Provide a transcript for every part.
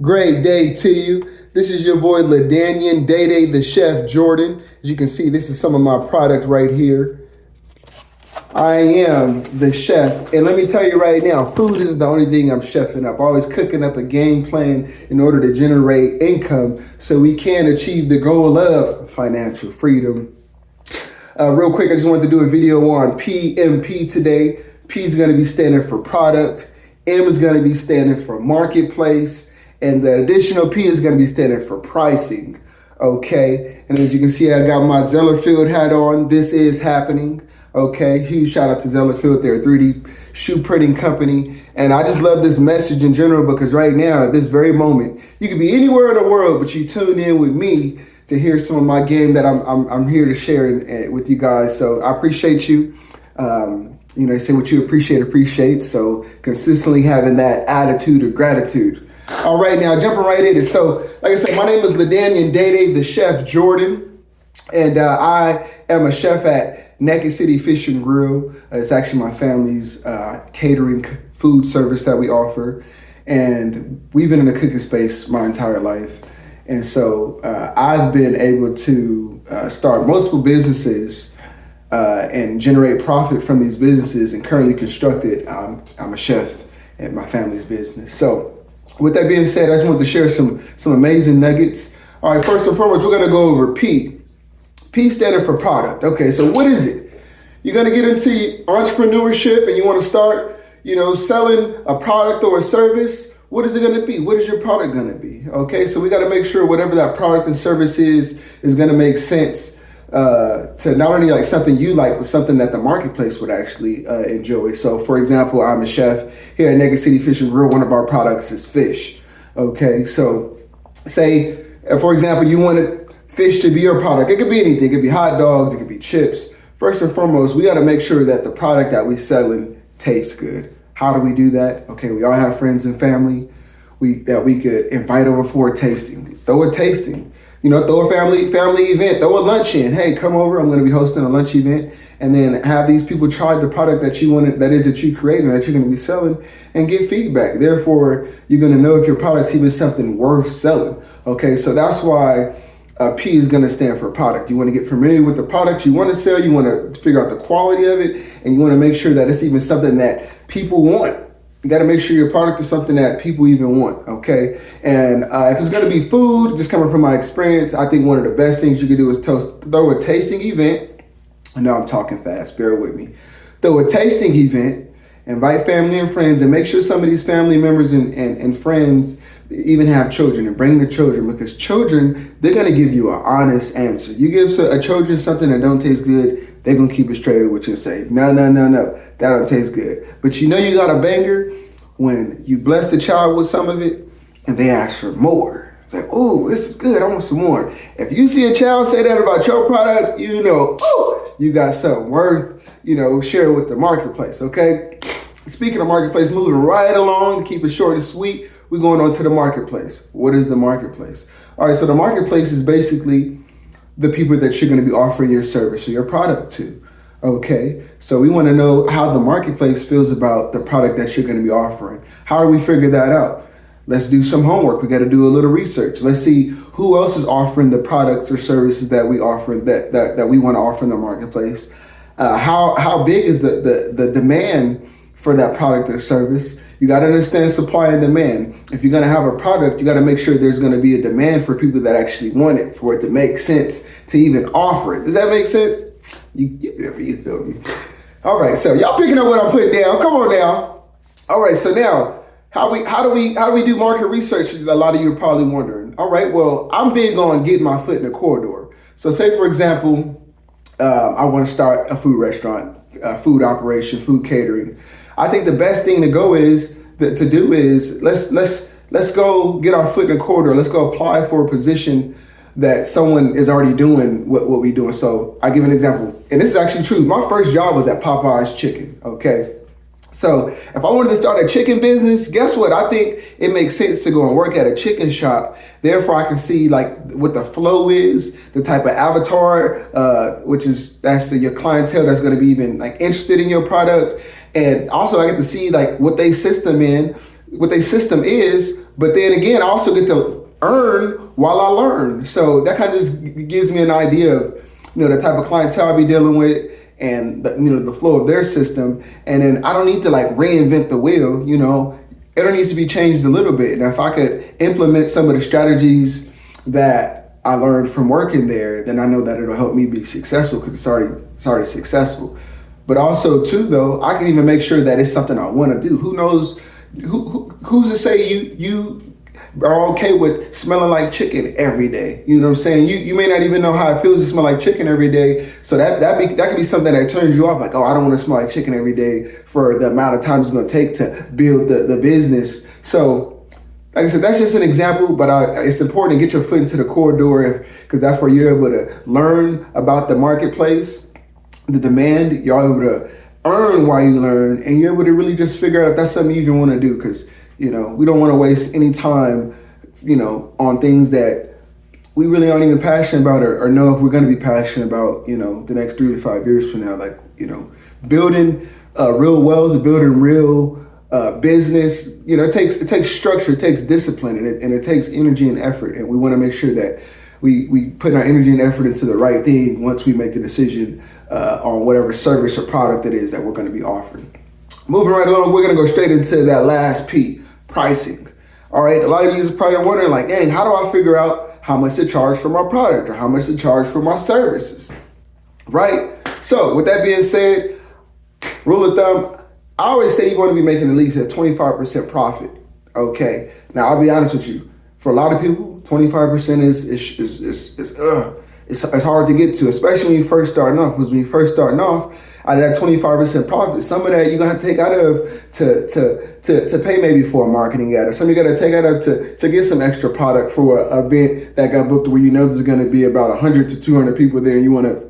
Great day to you. This is your boy LaDanian Day Day the Chef Jordan. As you can see, this is some of my product right here. I am the chef, and let me tell you right now, food is the only thing I'm chefing up. Always cooking up a game plan in order to generate income so we can achieve the goal of financial freedom. Real quick, I just wanted to do a video on PMP today. P is going to be standing for product, M is going to be standing for marketplace, and the additional P is going to be standing for pricing. Okay, and as you can see, I got my Zellerfield hat on. This is happening. Okay, huge shout out to Zellerfield. They're a 3D shoe printing company. And I just love this message in general because right now, at this very moment, you could be anywhere in the world, but you tune in with me to hear some of my game that I'm here to share with you guys. So I appreciate you. They say what you appreciate. So consistently having that attitude of gratitude. All right, now jumping right in it. So like I said, my name is LaDanian Day Day the Chef Jordan. And I am a chef at Naked City Fish and Grill. It's actually my family's catering food service that we offer. And we've been in the cooking space my entire life. And so I've been able to start multiple businesses and generate profit from these businesses and currently constructed. I'm a chef at my family's business. So with that being said, I just wanted to share some amazing nuggets. All right, first and foremost, we're going to go over P. P standing for product. Okay, so what is it? You're gonna get into entrepreneurship and you wanna start, selling a product or a service. What is it gonna be? What is your product gonna be? Okay, so we gotta make sure whatever that product and service is gonna make sense to not only like something you like, but something that the marketplace would actually enjoy. So for example, I'm a chef here at Naked City Fish and Grill. One of our products is fish. Okay, so say, for example, you wanted fish to be your product. It could be anything. It could be hot dogs. It could be chips. First and foremost, we got to make sure that the product that we're selling tastes good. How do we do that? Okay, we all have friends and family that we could invite over for a tasting. Throw a tasting. Throw a family event. Throw a lunch in. Hey, come over. I'm going to be hosting a lunch event, and then have these people try the product that you wanted, that you created, that you're going to be selling, and get feedback. Therefore, you're going to know if your product's even something worth selling. Okay, so that's why. P is going to stand for product. You want to get familiar with the product you want to sell. You want to figure out the quality of it, and you want to make sure that it's even something that people want. You got to make sure your product is something that people even want. Okay, and if it's going to be food, just coming from my experience, I think one of the best things you can do is throw a tasting event. I know I'm talking fast. Bear with me. Throw a tasting event. Invite family and friends, and make sure some of these family members and friends even have children, and bring the children, because children, they're going to give you an honest answer. You give a children something that don't taste good, they're going to keep it straight with you and say, no, that don't taste good. But you got a banger when you bless the child with some of it and they ask for more. It's like, oh, this is good, I want some more. If you see a child say that about your product, you got something worth, share with the marketplace, okay? Speaking of marketplace, moving right along to keep it short and sweet, we're going on to the marketplace. What is the marketplace? All right, so the marketplace is basically the people that you're going to be offering your service or your product to. Okay, so we want to know how the marketplace feels about the product that you're going to be offering. How do we figure that out? Let's do some homework. We got to do a little research. Let's see who else is offering the products or services that we offer that we want to offer in the marketplace. How big is the demand for that product or service? You got to understand supply and demand. If you're going to have a product, you got to make sure there's going to be a demand for people that actually want it, for it to make sense to even offer it. Does that make sense? You feel me? All right, so y'all picking up what I'm putting down. Come on now. All right, so now how do we do market research? A lot of you are probably wondering. All right, well, I'm big on getting my foot in the corridor. So say, for example, I want to start a food restaurant, food operation, food catering. I think the best thing to do is let's go get our foot in the corridor. Let's go apply for a position that someone is already doing what we're doing. So I give an example, and this is actually true. My first job was at Popeye's Chicken. Okay, so if I wanted to start a chicken business, guess what? I think it makes sense to go and work at a chicken shop. Therefore, I can see like what the flow is, the type of avatar, that's your clientele that's going to be even like interested in your product. And also I get to see like what they system in, what their system is, but then again, I also get to earn while I learn. So that kind of just gives me an idea of, the type of clientele I'll be dealing with, and the flow of their system. And then I don't need to like reinvent the wheel. It needs to be changed a little bit. And if I could implement some of the strategies that I learned from working there, then I know that it'll help me be successful, because it's already successful. But also too, though, I can even make sure that it's something I want to do. Who knows? Who's to say you are okay with smelling like chicken every day? You know what I'm saying? You may not even know how it feels to smell like chicken every day. So that could be something that turns you off. Like, oh, I don't want to smell like chicken every day for the amount of time it's going to take to build the business. So, like I said, that's just an example, but it's important to get your foot into the corridor, because that's where you're able to learn about the marketplace, the demand. You're able to earn while you learn, and you're able to really just figure out if that's something you even want to do, because we don't want to waste any time, on things that we really aren't even passionate about, or know if we're going to be passionate about, the next 3 to 5 years from now. Like, building real wealth, building real business, it takes structure, it takes discipline, and it takes energy and effort. And we want to make sure that we put our energy and effort into the right thing once we make the decision on whatever service or product it is that we're going to be offering. Moving right along, we're going to go straight into that last P, pricing. All right, a lot of you are probably wondering, like, dang, how do I figure out how much to charge for my product or how much to charge for my services, right? So with that being said, rule of thumb, I always say you want to be making at least a 25% profit, okay? Now, I'll be honest with you. For a lot of people, 25% it's hard to get to, especially when you first starting off, because when you first starting off, out of that 25% profit, some of that you're gonna have to take out of to pay maybe for a marketing ad, or some you gotta take out of to get some extra product for an event that got booked, where there's gonna be about 100 to 200 people there, and you wanna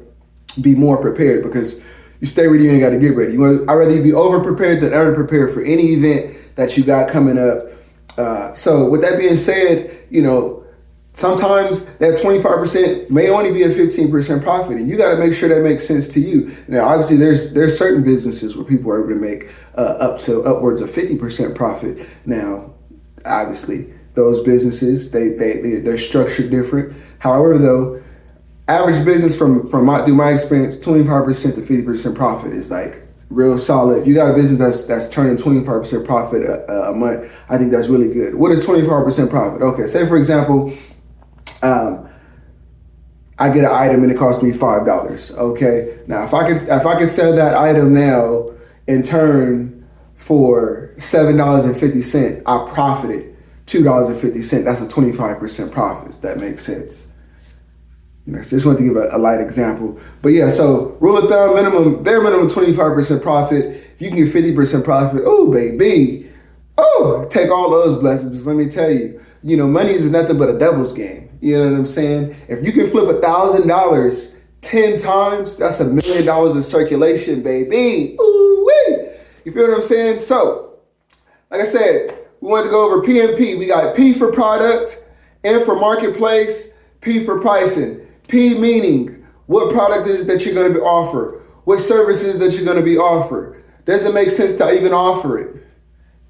be more prepared, because you stay ready, you ain't gotta get ready. I'd rather you be over prepared than under prepared for any event that you got coming up. So with that being said, sometimes that 25% may only be a 15% profit, and you got to make sure that makes sense to you. Now, obviously, there's certain businesses where people are able to make upwards of 50% profit. Now, obviously, those businesses they're structured different. However, though, average business through my experience, 25% to 50% profit is like real solid. If you got a business that's turning 25% profit a month, I think that's really good. What is 25% profit? Okay, say for example, I get an item and it costs me $5. Okay, now if I could sell that item now in turn for $7.50, I profited $2.50. That's a 25% profit. If that makes sense. So just want to give a light example. But yeah, so rule of thumb, bare minimum 25% profit. If you can get 50% profit, oh baby, take all those blessings. Let me tell you, money is nothing but a devil's game. You know what I'm saying? If you can flip $1,000 10 times, that's $1 million in circulation, baby. Ooh-wee. You feel what I'm saying? So, like I said, we wanted to go over PMP. We got P for product, M for marketplace, P for pricing. P meaning what product is it that you're going to be offer? What services that you're going to be offer? Does it make sense to even offer it?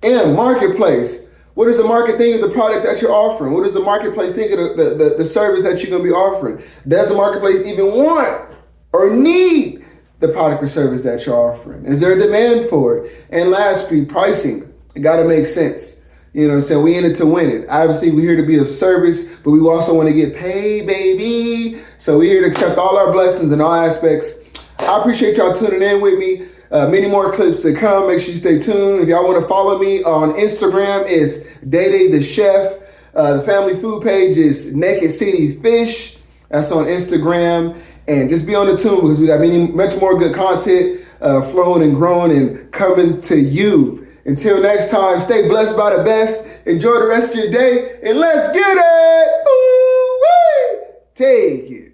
M, marketplace. What does the market think of the product that you're offering? What does the marketplace think of the service that you're going to be offering? Does the marketplace even want or need the product or service that you're offering? Is there a demand for it? And lastly, pricing. It got to make sense. You know what I'm saying? We in it to win it. Obviously, we're here to be of service, but we also want to get paid, baby. So we're here to accept all our blessings in all aspects. I appreciate y'all tuning in with me. Many more clips to come. Make sure you stay tuned. If y'all want to follow me on Instagram, it's Day the Chef. The family food page is Naked City Fish. That's on Instagram. And just be on the tune, because we got much more good content flowing and growing and coming to you. Until next time, stay blessed by the best. Enjoy the rest of your day, and let's get it. Ooh-wee. Take it.